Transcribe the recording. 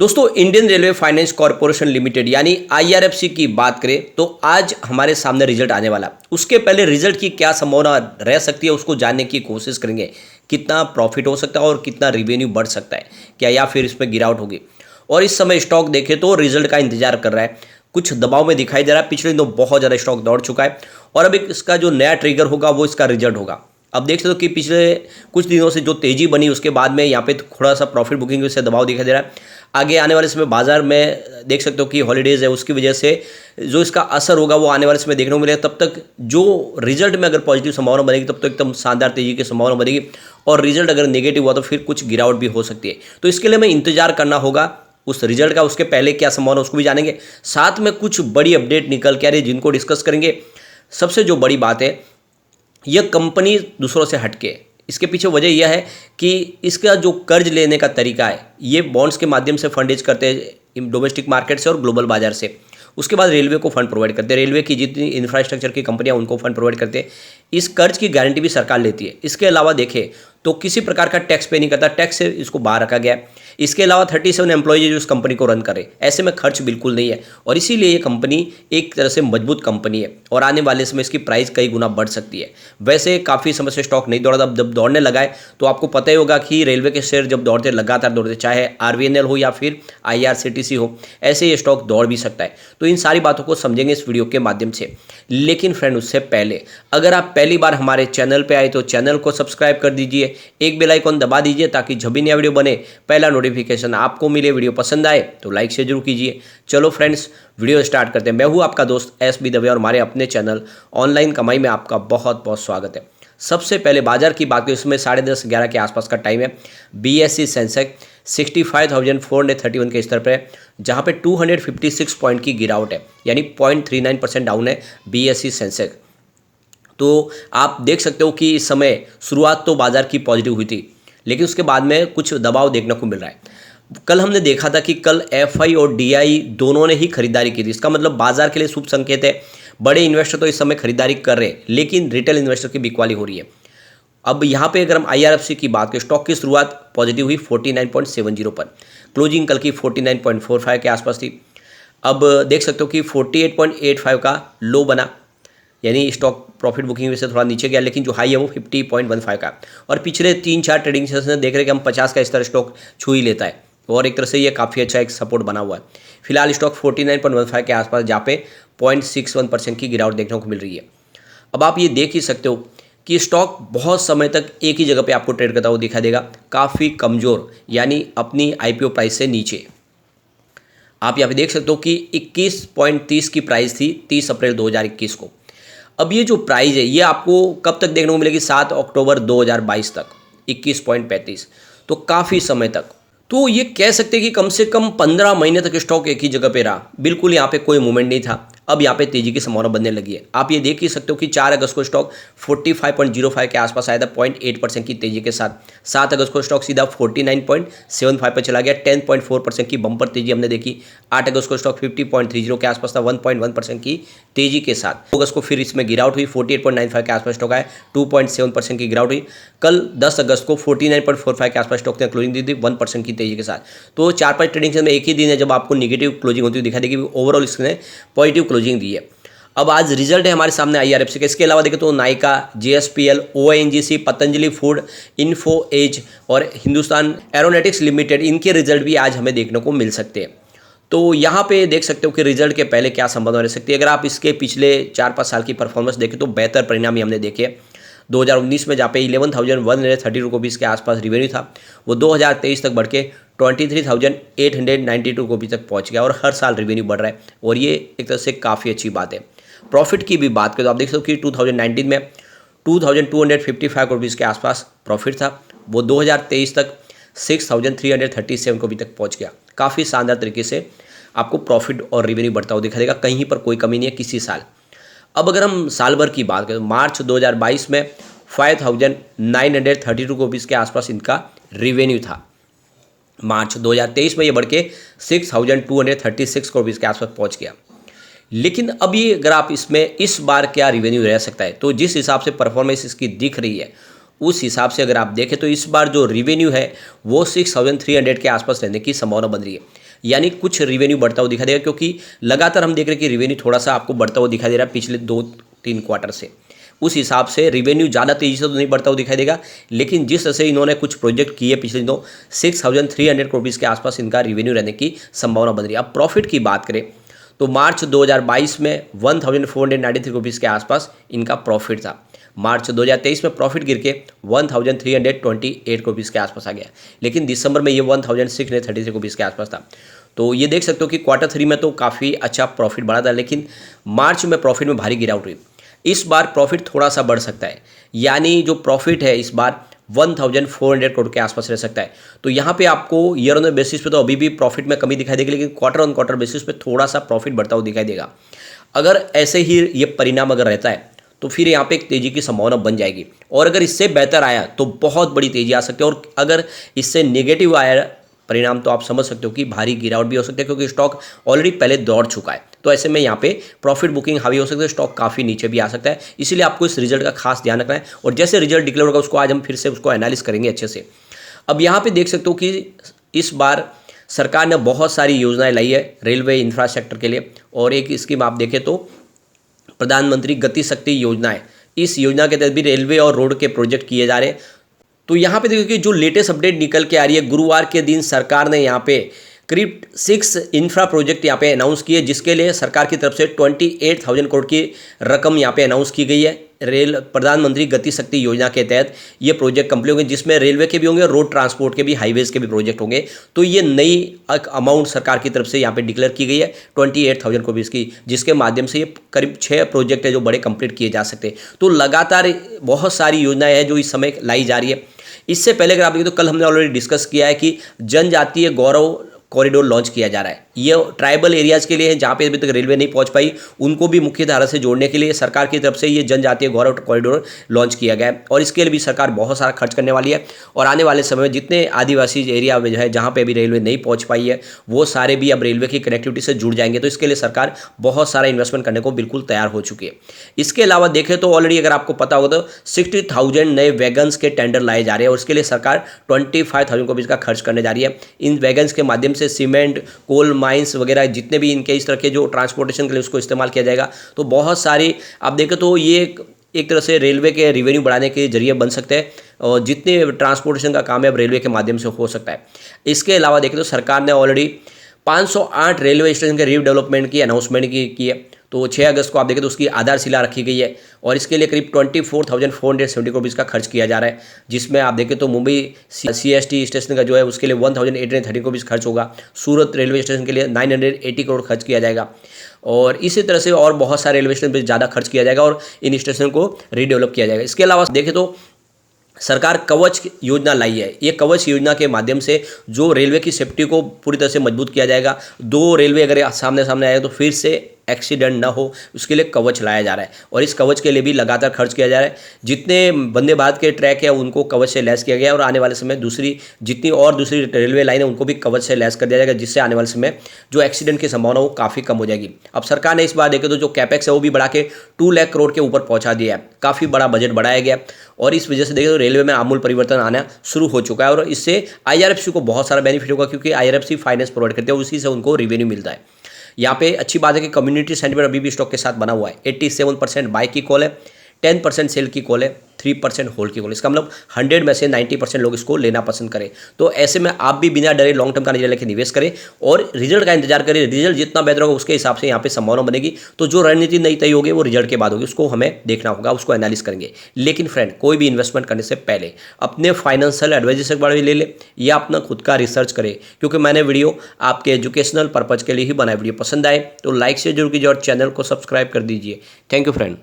दोस्तों Indian railway finance corporation limited यानी IRFC की बात करें तो आज हमारे सामने रिजल्ट आने वाला। उसके पहले रिजल्ट की क्या संभावना रह सकती है उसको जानने की कोशिश करेंगे। कितना प्रॉफिट हो सकता है और कितना रिवेन्यू बढ़ सकता है क्या, या फिर इसमें गिरावट होगी। और इस समय स्टॉक देखें तो रिजल्ट का इंतजार कर रहा है, कुछ दबाव में दिखाई दे रहा है। पिछले दिनों बहुत ज़्यादा स्टॉक दौड़ चुका है और अब इसका जो नया ट्रिगर होगा वो इसका रिजल्ट होगा। अब देख सकते हो कि पिछले कुछ दिनों से जो तेजी बनी उसके बाद में यहाँ पे थोड़ा सा प्रॉफिट बुकिंग से दबाव दिखाई दे रहा है। आगे आने वाले समय बाजार में देख सकते हो कि हॉलीडेज है, उसकी वजह से जो इसका असर होगा वो आने वाले समय देखने को मिलेगा। तब तक जो रिजल्ट में अगर पॉजिटिव संभावना बनेगी तब तो एकदम शानदार तेजी की संभावना बनेगी, और रिजल्ट अगर नेगेटिव हुआ तो फिर कुछ गिरावट भी हो सकती है। तो इसके लिए हमें इंतजार करना होगा उस रिजल्ट का। उसके पहले क्या संभावना उसको भी जानेंगे, साथ में कुछ बड़ी अपडेट निकल के आ रही है जिनको डिस्कस करेंगे। सबसे जो बड़ी बात है, यह कंपनी दूसरों से हटके है। इसके पीछे वजह यह है कि इसका जो कर्ज लेने का तरीका है, ये बॉन्ड्स के माध्यम से फंड रेज करते हैं डोमेस्टिक मार्केट से और ग्लोबल बाजार से। उसके बाद रेलवे को फंड प्रोवाइड करते हैं, रेलवे की जितनी इंफ्रास्ट्रक्चर की कंपनियां उनको फंड प्रोवाइड करते हैं। इस कर्ज की गारंटी भी सरकार लेती है। इसके अलावा देखें तो किसी प्रकार का टैक्स पे नहीं करता, टैक्स से इसको बाहर रखा गया है। इसके अलावा 37 एम्प्लॉयज जो इस कंपनी को रन करे, ऐसे में खर्च बिल्कुल नहीं है और इसीलिए ये कंपनी एक तरह से मजबूत कंपनी है और आने वाले समय इसकी प्राइस कई गुना बढ़ सकती है। वैसे काफ़ी समय से स्टॉक नहीं दौड़ा, जब दौड़ने लगा है तो आपको पता ही होगा कि रेलवे के शेयर जब दौड़ते लगातार दौड़ते, चाहे आरवीएनएल हो या फिर आईआरसीटीसी हो, ऐसे ये स्टॉक दौड़ भी सकता है। तो इन सारी बातों को समझेंगे इस वीडियो के माध्यम से। लेकिन फ्रेंड उससे पहले अगर आप पहली बार हमारे चैनल पे आए तो चैनल को सब्सक्राइब कर दीजिए, एक बेल आइकन दबा दीजिए ताकि जब भी नया वीडियो बने पहला नोटिफिकेशन आपको मिले। वीडियो पसंद आए तो लाइक से जरूर कीजिए। चलो फ्रेंड्स वीडियो स्टार्ट करते हैं। मैं हूं आपका दोस्त एसबी दवे और हमारे अपने चैनल ऑनलाइन कमाई में आपका बहुत बहुत स्वागत है। सबसे पहले बाजार की बात करें, इसमें 10:30-11 के आसपास का टाइम है। बीएसई सेंसेक्स 65,431 के स्तर पर है, जहां पे 256 पॉइंट की गिरावट है, यानी 0.39% डाउन है बीएसई सेंसेक्स। तो आप देख सकते हो कि इस समय शुरुआत तो बाजार की पॉजिटिव हुई थी, लेकिन उसके बाद में कुछ दबाव देखने को मिल रहा है। कल हमने देखा था कि कल एफआई और डीआई दोनों ने ही खरीदारी की थी। इसका मतलब बाजार के लिए शुभ संकेत है। बड़े इन्वेस्टर तो इस समय खरीदारी कर रहे हैं, लेकिन रिटेल इन्वेस्टर की बिकवाली हो रही है। अब यहाँ पे अगर हम आईआरएफसी की बात करें, स्टॉक की शुरुआत पॉजिटिव हुई 49.70 पर, क्लोजिंग कल की 49.45 के आसपास थी। अब देख सकते हो कि 48.85 का लो बना, यानी स्टॉक प्रॉफिट बुकिंग से थोड़ा नीचे गया, लेकिन जो हाई है वो 50.15 का। और पिछले 3-4 ट्रेडिंग सेशन देख रहे हैं कि हम 50 का स्तर स्टॉक छू ही लेता है और एक तरह से ये काफ़ी अच्छा एक सपोर्ट बना हुआ है। फिलहाल स्टॉक 49.15 के आसपास, जहाँ पे 0.61% की गिरावट देखने को मिल रही है। अब आप ये देख ही सकते हो कि स्टॉक बहुत समय तक एक ही जगह पे आपको ट्रेड करता हुआ दिखाई देगा, काफ़ी कमज़ोर, यानी अपनी आईपीओ प्राइस से नीचे। आप यहाँ पे देख सकते हो कि 21.30 की प्राइस थी 30 अप्रैल 2021 को। अब ये जो प्राइस है ये आपको कब तक देखने को मिलेगी, 7 अक्टूबर 2022 तक 21.35, तो काफ़ी समय तक। तो ये कह सकते हैं कि कम से कम 15 महीने तक स्टॉक एक ही जगह पे रहा, बिल्कुल यहाँ पे कोई मूवमेंट नहीं था। अब यहाँ पे तेजी की संभावना बनने लगी है। आप ये देख ही सकते हो कि 4 अगस्त को स्टॉक 45.05 के आसपास आया था 0.8% की तेजी के साथ। 7 अगस्त को स्टॉक सीधा 49.75 पर चला गया, 10.4% की बम्पर तेजी हमने देखी। 8 अगस्त को स्टॉक 50.30 के आसपास था 1.1% की तेजी के साथ। 2 अगस्त को फिर इसमें गिरावट हुई, 48.95 के आसपास स्टॉक आया, 2.7% की गिरावट हुई। कल 10 अगस्त को 49.45 के आसपास स्टॉक ने क्लोजिंग दी थी 1% की तेजी के साथ। तो 4-5 ट्रेडिंग सेशन में एक ही दिन है जब आपको निगेटिव क्लोजिंग होती हुई दिखाई देगी, ओवरऑल इसने पॉजिटिव क्लोजिंग दी है। अब आज रिजल्ट है हमारे सामने आईआरएफसी के। इसके अलावा देखें तो Nykaa, JSPL, ONGC, Patanjali food, info edge और हिंदुस्तान एरोनॉटिक्स लिमिटेड, इनके रिजल्ट भी आज हमें देखने को मिल सकते हैं। तो यहाँ पे देख सकते हो कि रिजल्ट के पहले क्या संभावना रह सकती है। अगर आप इसके पिछले 4-5 साल की परफॉर्मेंस देखें तो बेहतर परिणाम ही हमने देखे। 2019 में जहाँ पे 11,130 रुपीज़ के आसपास रिवेन्यू था, वो 2023 तक बढ़ के 23,892 रुपये तक पहुँच गया और हर साल रिवेन्यू बढ़ रहा है और ये एक तरह से काफ़ी अच्छी बात है। प्रॉफिट की भी बात करें तो आप देख सकते हो कि 2019 में 2,255 रुपीज़ के आसपास प्रॉफिट था, वो 2023 तक 6,337 रुपये तक पहुँच गया। काफ़ी शानदार तरीके से आपको प्रॉफिट और रिवेन्यू बढ़ता हुआ दिखाई देगा, कहीं पर कोई कमी नहीं है किसी साल। अब अगर हम साल भर की बात करें तो मार्च 2022 में 5,932 रुपीज़ के आसपास इनका रिवेन्यू था। मार्च 2023 में ये बढ़ के 6,236 रुपीज़ के आसपास पहुंच गया। लेकिन अब ये अगर आप इसमें इस बार क्या रिवेन्यू रह सकता है, तो जिस हिसाब से परफॉर्मेंस इसकी दिख रही है उस हिसाब से अगर आप देखें तो इस बार जो रिवेन्यू है वो 6,300 के आसपास रहने की संभावना बन रही है। यानी कुछ रिवेन्यू बढ़ता हुआ दिखाई देगा, क्योंकि लगातार हम देख रहे हैं कि रिवेन्यू थोड़ा सा आपको बढ़ता हुआ दिखाई दे रहा है पिछले 2-3 क्वार्टर से। उस हिसाब से रिवेन्यू ज़्यादा तेज़ी से तो नहीं बढ़ता हुआ दिखाई देगा, लेकिन जिस तरह से इन्होंने कुछ प्रोजेक्ट किए पिछले दिनों 6300 करोड़ के आसपास इनका रिवेन्यू रहने की संभावना बन रही है। अब प्रॉफिट की बात करें तो मार्च 2022 में 1493 रुपीज़ के आसपास इनका प्रॉफिट था। मार्च 2023 में प्रॉफिट गिर के 1328 रुपीज़ के आसपास आ गया, लेकिन दिसंबर में ये 1633 रुपीज़ के आसपास था। तो ये देख सकते हो कि क्वार्टर 3 में तो काफ़ी अच्छा प्रॉफिट बढ़ा था, लेकिन मार्च में प्रॉफिट में भारी गिरावट हुई। इस बार प्रॉफिट थोड़ा सा बढ़ सकता है, यानी जो प्रॉफिट है इस बार 1400 करोड़ के आसपास रह सकता है। तो यहाँ पे आपको ईयर ऑन बेसिस पे तो अभी भी प्रॉफिट में कमी दिखाई देगी, लेकिन क्वार्टर ऑन क्वार्टर बेसिस पे थोड़ा सा प्रॉफिट बढ़ता हुआ दिखाई देगा। अगर ऐसे ही ये परिणाम अगर रहता है तो फिर यहाँ पे एक तेज़ी की संभावना बन जाएगी, और अगर इससे बेहतर आया तो बहुत बड़ी तेज़ी आ सकती है, और अगर इससे नेगेटिव आया परिणाम तो आप समझ सकते हो कि भारी गिरावट भी हो सकती है, क्योंकि स्टॉक ऑलरेडी पहले दौड़ चुका है। तो ऐसे में यहाँ पे प्रॉफिट बुकिंग हावी हो सकती है, स्टॉक काफ़ी नीचे भी आ सकता है। इसीलिए आपको इस रिजल्ट का खास ध्यान रखना है, और जैसे रिजल्ट डिक्लेयर होगा उसको आज हम फिर से उसको एनालिस करेंगे अच्छे से। अब यहाँ पे देख सकते हो कि इस बार सरकार ने बहुत सारी योजनाएं लाई है रेलवे इंफ्रास्ट्रक्चर के लिए, और एक स्कीम आप देखें तो प्रधानमंत्री गति शक्ति योजना है। इस योजना के तहत भी रेलवे और रोड के प्रोजेक्ट किए जा रहे हैं। तो यहाँ पे देखिए कि जो लेटेस्ट अपडेट निकल के आ रही है, गुरुवार के दिन सरकार ने यहाँ पे करीब 6 इंफ्रा प्रोजेक्ट यहाँ पे अनाउंस किए, जिसके लिए सरकार की तरफ से 28,000 करोड़ की रकम यहाँ पे अनाउंस की गई है। रेल प्रधानमंत्री गति शक्ति योजना के तहत ये प्रोजेक्ट कंप्लीट होंगे, जिसमें रेलवे के भी होंगे, रोड ट्रांसपोर्ट के भी, हाईवेज के भी प्रोजेक्ट होंगे। तो ये नई अमाउंट सरकार की तरफ से यहाँ पे डिक्लेयर की गई है 28,000 करोड़ की, जिसके माध्यम से ये करीब 6 प्रोजेक्ट है जो बड़े कंप्लीट किए जा सकते हैं। तो लगातार बहुत सारी योजनाएं हैं जो इस समय लाई जा रही है। इससे पहले अगर आप देखें तो कल हमने ऑलरेडी डिस्कस किया है कि जनजातीय गौरव कॉरिडोर लॉन्च किया जा रहा है। ये ट्राइबल एरियाज़ के लिए है जहाँ पे अभी तक रेलवे नहीं पहुँच पाई, उनको भी मुख्य धारा से जोड़ने के लिए सरकार की तरफ से ये जनजातीय गौरव कॉरिडोर लॉन्च किया गया है, और इसके लिए भी सरकार बहुत सारा खर्च करने वाली है। और आने वाले समय में जितने आदिवासी एरिया में जो है जहाँ पे अभी रेलवे नहीं पहुँच पाई है, वो सारे भी अब रेलवे की कनेक्टिविटी से जुड़ जाएंगे। तो इसके लिए सरकार बहुत सारा इन्वेस्टमेंट करने को बिल्कुल तैयार हो चुकी है। इसके अलावा देखें तो ऑलरेडी अगर आपको पता होगा तो 60,000 नए वैगन्स के टेंडर लाए जा रहे हैं, और इसके लिए सरकार 25,000 करोड़ का खर्च करने जा रही है। इन वैगन्स के माध्यम से सीमेंट, कोल माइंस वगैरह जितने भी इनके इस तरह के जो ट्रांसपोर्टेशन के लिए उसको इस्तेमाल किया जाएगा। तो बहुत सारी आप देखें तो ये एक तरह से रेलवे के रिवेन्यू बढ़ाने के जरिए बन सकते हैं, और जितने ट्रांसपोर्टेशन का काम है अब रेलवे के माध्यम से हो सकता है। इसके अलावा देखें तो सरकार ने ऑलरेडी 508 रेलवे स्टेशन के रीडेवलपमेंट की अनाउंसमेंट की है। तो 6 अगस्त को आप देखें तो उसकी आधारशिला रखी गई है, और इसके लिए करीब 24,470 करोड़ का खर्च किया जा रहा है, जिसमें आप देखें तो मुंबई CST स्टेशन का जो है उसके लिए 1,830 करोड़ खर्च होगा। सूरत रेलवे स्टेशन के लिए 980 करोड़ खर्च किया जाएगा, और इसी तरह से और बहुत सारे रेलवे स्टेशन पर ज़्यादा खर्च किया जाएगा और इन स्टेशन को रीडेवलप किया जाएगा। इसके अलावा देखें तो सरकार कवच योजना लाई है। ये कवच योजना के माध्यम से जो रेलवे की सेफ्टी को पूरी तरह से मजबूत किया जाएगा। 2 रेलवे अगर सामने आए तो फिर से एक्सीडेंट ना हो, उसके लिए कवच लाया जा रहा है, और इस कवच के लिए भी लगातार खर्च किया जा रहा है। जितने वंदे भारत के ट्रैक है उनको कवच से लैस किया गया है, और आने वाले समय जितनी रेलवे लाइन है उनको भी कवच से लैस कर दिया जाएगा, जिससे आने वाले समय जो एक्सीडेंट की संभावना वो काफ़ी कम हो जाएगी। अब सरकार ने इस बार देखे तो जो कैपेक्स है वो भी बढ़ा के 2 लाख करोड़ के ऊपर पहुंचा दिया है। काफ़ी बड़ा बजट बढ़ाया गया, और इस वजह से देखें तो रेलवे में आमूल परिवर्तन आना शुरू हो चुका है, और इससे IRFC को बहुत सारा बेनिफिट होगा, क्योंकि IRFC फाइनेंस प्रोवाइड करते हैं, उसी से उनको रिवेन्यू मिलता है। यहाँ पे अच्छी बात है कि कम्युनिटी सेंटिमेंट अभी भी स्टॉक के साथ बना हुआ है। 87% बाय की कॉल है, 10% सेल की कॉल है, 3% होल्ड की कॉल। इसका मतलब 100 में से 90% लोग इसको लेना पसंद करें। तो ऐसे में आप भी बिना डरे लॉन्ग टर्म का नजरिया लेकर निवेश करें, और रिजल्ट का इंतजार करें। रिजल्ट जितना बेहतर होगा उसके हिसाब से यहाँ पे संभावना बनेगी। तो जो रणनीति नई तय होगी वो रिजल्ट के बाद होगी, उसको हमें देखना होगा, उसको एनालिस करेंगे। लेकिन फ्रेंड, कोई भी इन्वेस्टमेंट करने से पहले अपने फाइनेंशियल एडवाइजर से बारे में ले ले, या अपना खुद का रिसर्च करें, क्योंकि मैंने वीडियो आपके एजुकेशनल पर्पज के लिए ही बनाया। वीडियो पसंद आए तो लाइक से जरूर कीजिए, और चैनल को सब्सक्राइब कर दीजिए। Thank you friend.